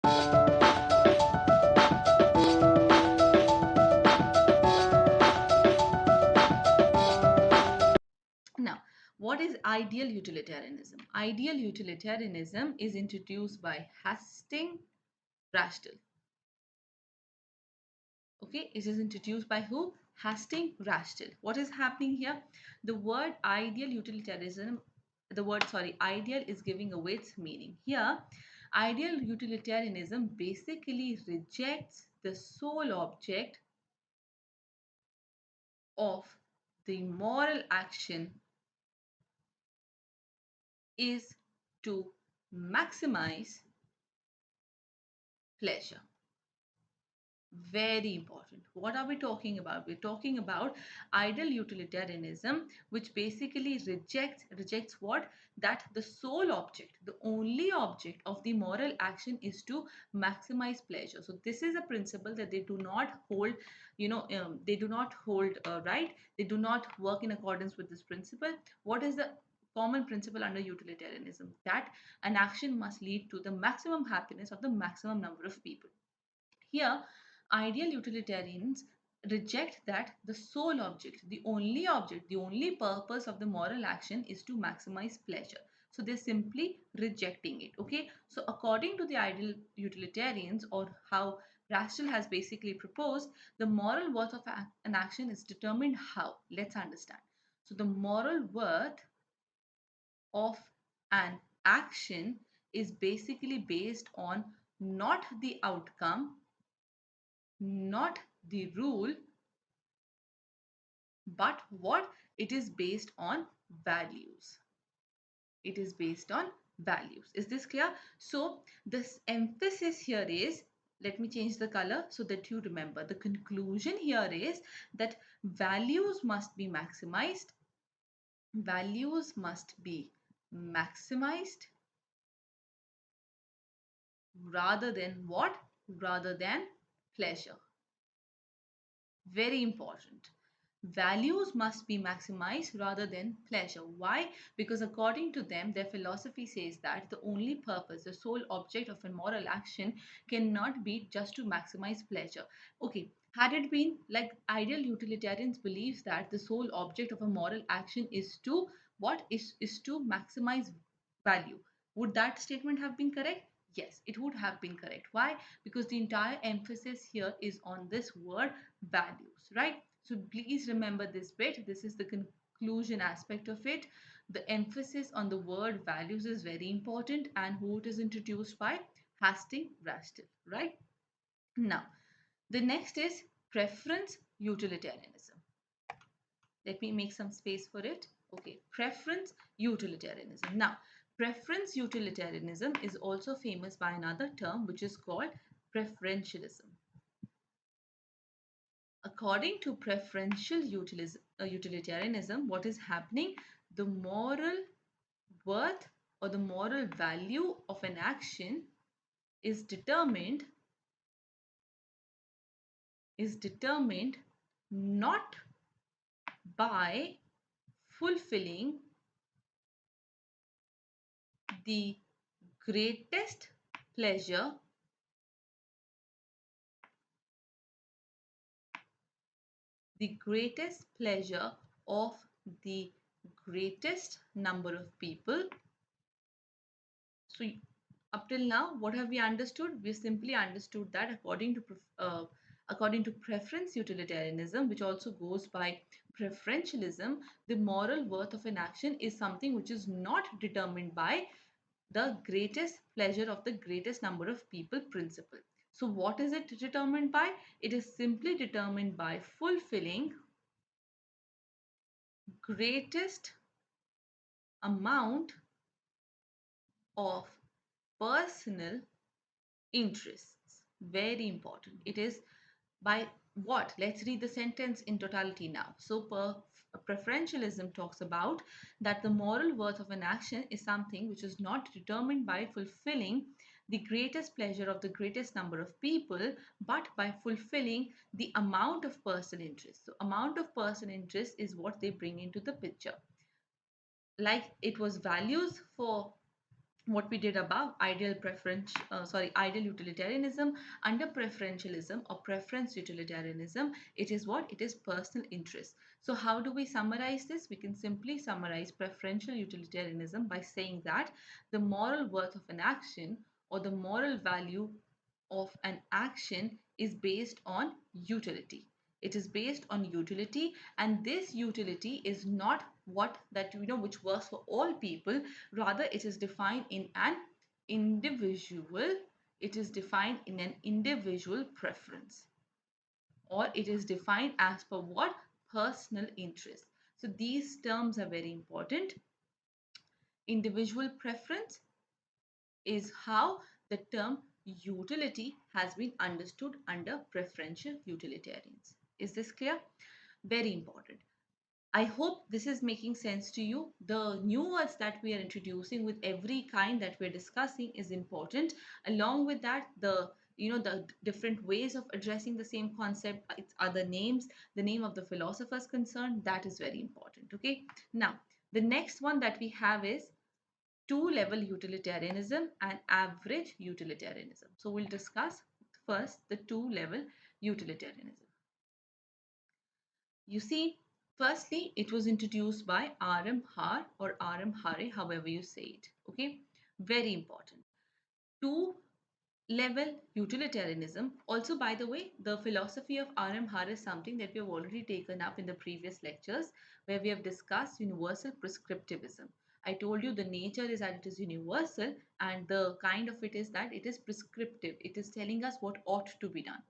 Now, what is ideal utilitarianism? Ideal utilitarianism is introduced by Hastings Rachel. Okay, it is introduced by who? Hastings Rachel. What is happening here? The word ideal utilitarianism, ideal is giving away its meaning. Here, ideal utilitarianism basically rejects the sole object of the moral action is to maximize pleasure. Very important. What are we talking about? We're talking about ideal utilitarianism, which basically rejects what? That the sole object, the only object of the moral action is to maximize pleasure. So this is a principle that they do not hold, they do not hold, right? They do not work in accordance with this principle. What is the common principle under utilitarianism? That an action must lead to the maximum happiness of the maximum number of people. Here, ideal utilitarians reject that the sole object, the only purpose of the moral action is to maximize pleasure. So they're simply rejecting it. Okay. So according to the ideal utilitarians, or how Rachel has basically proposed, the moral worth of an action is determined how? Let's understand. So the moral worth of an action is basically based on not the outcome, not the rule, but what? It is based on values. It is based on values. Is this clear? So this emphasis here is, let me change the color so that you remember. The conclusion here is that values must be maximized. Values must be maximized rather than what? Rather than pleasure. Very important. Values must be maximized rather than pleasure. Why? Because according to them, their philosophy says that the only purpose, the sole object of a moral action cannot be just to maximize pleasure. Okay, had it been like ideal utilitarians believes that the sole object of a moral action is to what is to maximize value. Would that statement have been correct? Yes, it would have been correct. Why? Because the entire emphasis here is on this word values, right? So please remember this bit. This is the conclusion aspect of it. The emphasis on the word values is very important, and who it is introduced by? Hastings Rachel, right? Now, the next is preference utilitarianism. Let me make some space for it. Okay, preference utilitarianism. Now, preference utilitarianism is also famous by another term which is called preferentialism. According to preferential utilitarianism, what is happening? The moral worth or the moral value of an action is determined not by fulfilling the greatest pleasure of the greatest number of people. So up till now, what have we understood? We simply understood that according to preference utilitarianism, which also goes by preferentialism, the moral worth of an action is something which is not determined by the greatest pleasure of the greatest number of people principle. So what is it determined by? It is simply determined by fulfilling greatest amount of personal interests. Very important. It is by what? Let's read the sentence in totality now. So preferentialism talks about that the moral worth of an action is something which is not determined by fulfilling the greatest pleasure of the greatest number of people, but by fulfilling the amount of personal interest. So amount of personal interest is what they bring into the picture. Like it was values for what we did above, ideal utilitarianism. Under preferentialism or preference utilitarianism, it is what? It is personal interest. So how do we summarize this? We can simply summarize preferential utilitarianism by saying that the moral worth of an action or the moral value of an action is based on utility. It is based on utility, and this utility is not what that which works for all people. Rather, it is defined in an individual. It is defined in an individual preference, or it is defined as per what? Personal interest. So these terms are very important. Individual preference is how the term utility has been understood under preferential utilitarians. Is this clear? Very important. I hope this is making sense to you. The new words that we are introducing with every kind that we're discussing is important. Along with that, the different ways of addressing the same concept, its other names, the name of the philosophers concerned, that is very important. Okay. Now, the next one that we have is two-level utilitarianism and average utilitarianism. So we'll discuss first the two-level utilitarianism. You see, firstly, it was introduced by R.M. Har or R.M. Hare, however you say it. Okay, very important. Two-level utilitarianism. Also, by the way, the philosophy of R.M. Har is something that we have already taken up in the previous lectures, where we have discussed universal prescriptivism. I told you the nature is that it is universal, and the kind of it is that it is prescriptive. It is telling us what ought to be done.